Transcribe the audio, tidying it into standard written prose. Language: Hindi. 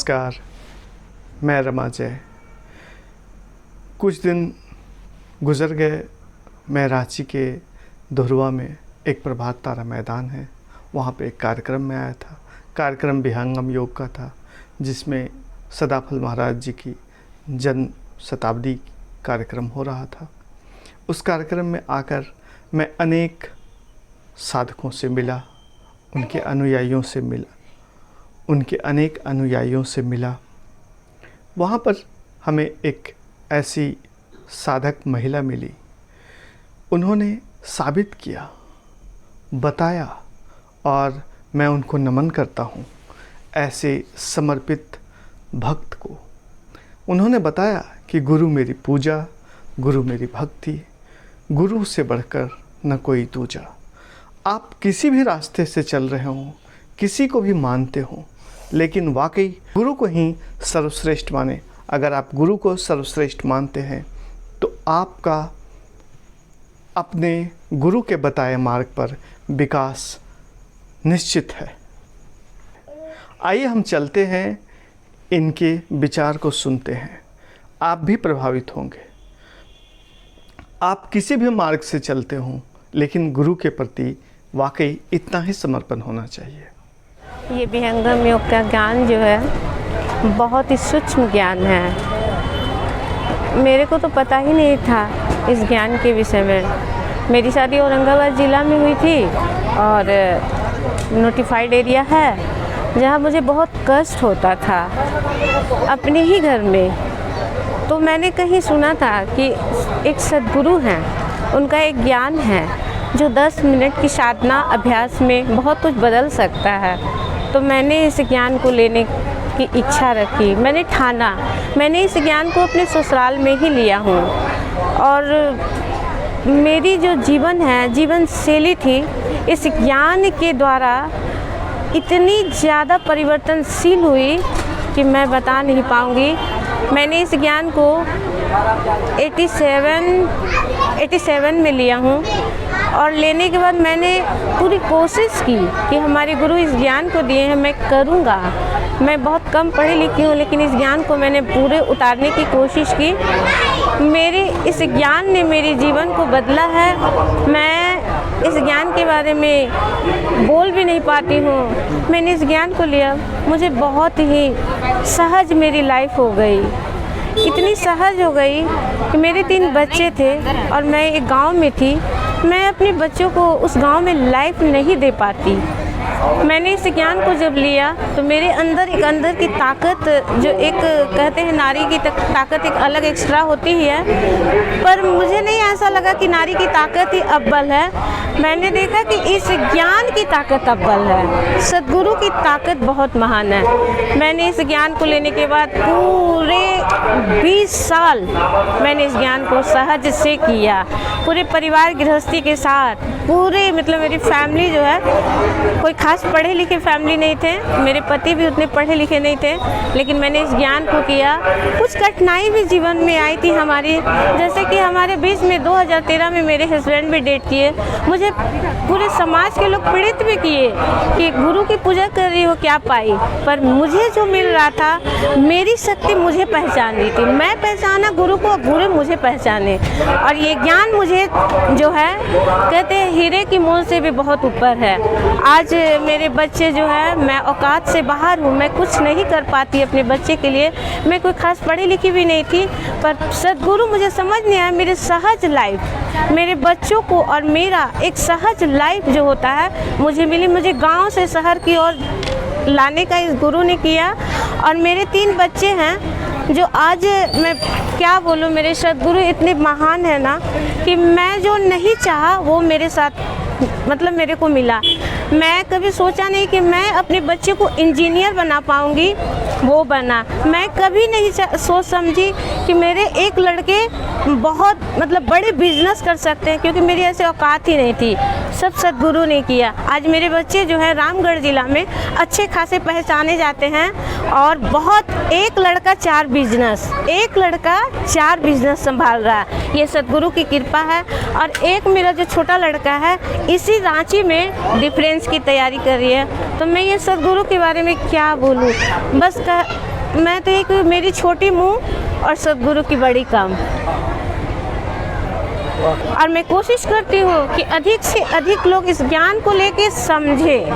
नमस्कार, मैं रमा जय। कुछ दिन गुज़र गए। मैं रांची के धुरवा में एक प्रभात तारा मैदान है, वहाँ पे एक कार्यक्रम में आया था। कार्यक्रम विहंगम योग का था, जिसमें सदाफल महाराज जी की जन्म शताब्दी कार्यक्रम हो रहा था। उस कार्यक्रम में आकर मैं अनेक साधकों से मिला, उनके अनेक अनुयायियों से मिला। वहाँ पर हमें एक ऐसी साधक महिला मिली। उन्होंने साबित किया, बताया, और मैं उनको नमन करता हूँ ऐसे समर्पित भक्त को। उन्होंने बताया कि गुरु मेरी पूजा, गुरु मेरी भक्ति, गुरु से बढ़कर न कोई दूजा। आप किसी भी रास्ते से चल रहे हों, किसी को भी मानते हों, लेकिन वाकई गुरु को ही सर्वश्रेष्ठ माने। अगर आप गुरु को सर्वश्रेष्ठ मानते हैं तो आपका अपने गुरु के बताए मार्ग पर विकास निश्चित है। आइए हम चलते हैं, इनके विचार को सुनते हैं। आप भी प्रभावित होंगे। आप किसी भी मार्ग से चलते हों, लेकिन गुरु के प्रति वाकई इतना ही समर्पण होना चाहिए। ये विहंगम योग का ज्ञान जो है बहुत ही सूक्ष्म ज्ञान है। मेरे को तो पता ही नहीं था इस ज्ञान के विषय में। मेरी शादी औरंगाबाद ज़िला में हुई थी और नोटिफाइड एरिया है जहाँ मुझे बहुत कष्ट होता था अपने ही घर में। तो मैंने कहीं सुना था कि एक सद्गुरु हैं, उनका एक ज्ञान है जो 10 मिनट की साधना अभ्यास में बहुत कुछ बदल सकता है। तो मैंने इस ज्ञान को लेने की इच्छा रखी। मैंने ठाना, मैंने इस ज्ञान को अपने ससुराल में ही लिया हूँ। और मेरी जो जीवन शैली थी, इस ज्ञान के द्वारा इतनी ज़्यादा परिवर्तनशील हुई कि मैं बता नहीं पाऊँगी। मैंने इस ज्ञान को 87 में लिया हूँ और लेने के बाद मैंने पूरी कोशिश की कि हमारे गुरु इस ज्ञान को दिए हैं, मैं करूँगा। मैं बहुत कम पढ़ी लिखी हूँ, लेकिन इस ज्ञान को मैंने पूरे उतारने की कोशिश की। मेरे इस ज्ञान ने मेरे जीवन को बदला है। मैं इस ज्ञान के बारे में बोल भी नहीं पाती हूँ। मैंने इस ज्ञान को लिया, मुझे बहुत ही सहज मेरी लाइफ हो गई। इतनी सहज हो गई कि मेरे 3 बच्चे थे और मैं एक गांव में थी। मैं अपने बच्चों को उस गांव में लाइफ नहीं दे पाती। मैंने इस ज्ञान को जब लिया तो मेरे अंदर की ताकत, जो एक कहते हैं नारी की ताकत एक अलग एक्स्ट्रा होती ही है, पर मुझे नहीं ऐसा लगा कि नारी की ताकत ही अव्वल है। मैंने देखा कि इस ज्ञान की ताकत अव्वल है। सद्गुरु की ताकत बहुत महान है। मैंने इस ज्ञान को लेने के बाद पूरे 20 साल मैंने इस ज्ञान को सहज से किया, पूरे परिवार गृहस्थी के साथ। पूरे मतलब मेरी फैमिली जो है, कोई खास पढ़े लिखे फैमिली नहीं थे, मेरे पति भी उतने पढ़े लिखे नहीं थे, लेकिन मैंने इस ज्ञान को किया। कुछ कठिनाई भी जीवन में आई थी हमारी, जैसे कि हमारे बीच में 2013 में मेरे हस्बैंड भी डेट किए। मुझे पूरे समाज के लोग पीड़ित भी किए कि गुरु की पूजा कर रही हो, क्या पाई। पर मुझे जो मिल रहा था, मेरी शक्ति मुझे पहचान रही थी। मैं पहचाना गुरु को, गुरु मुझे पहचाने। और ये ज्ञान मुझे जो है, कहते हैं हीरे की मोल से भी बहुत ऊपर है। आज मेरे बच्चे जो है, मैं औकात से बाहर हूँ, मैं कुछ नहीं कर पाती अपने बच्चे के लिए। मैं कोई खास पढ़ी लिखी भी नहीं थी, पर सद्गुरु मुझे समझ नहीं आया। मेरे सहज लाइफ, मेरे बच्चों को और मेरा एक सहज लाइफ जो होता है मुझे मिली। मुझे गांव से शहर की ओर लाने का इस गुरु ने किया। और मेरे 3 बच्चे हैं जो आज मैं क्या बोलूँ, मेरे सद्गुरु इतने महान है ना कि मैं जो नहीं चाहा वो मेरे साथ मतलब मेरे को मिला। मैं कभी सोचा नहीं कि मैं अपने बच्चे को इंजीनियर बना पाऊँगी, वो बना। मैं कभी नहीं सोच समझी कि मेरे एक लड़के बहुत मतलब बड़े बिजनेस कर सकते हैं, क्योंकि मेरी ऐसे औकात ही नहीं थी। सब सद्गुरु ने किया। आज मेरे बच्चे जो है रामगढ़ ज़िला में अच्छे खासे पहचाने जाते हैं। और बहुत, एक लड़का 4 बिजनेस संभाल रहा है। ये सद्गुरु की कृपा है। और एक मेरा जो छोटा लड़का है, इसी रांची में डिफेंस की तैयारी कर रही है। तो मैं ये सद्गुरु के बारे में क्या बोलूँ, बस मैं तो एक मेरी छोटी मुँह और सदगुरु की बड़ी काम। और मैं कोशिश करती हूँ कि अधिक से अधिक लोग इस ज्ञान को लेके समझें।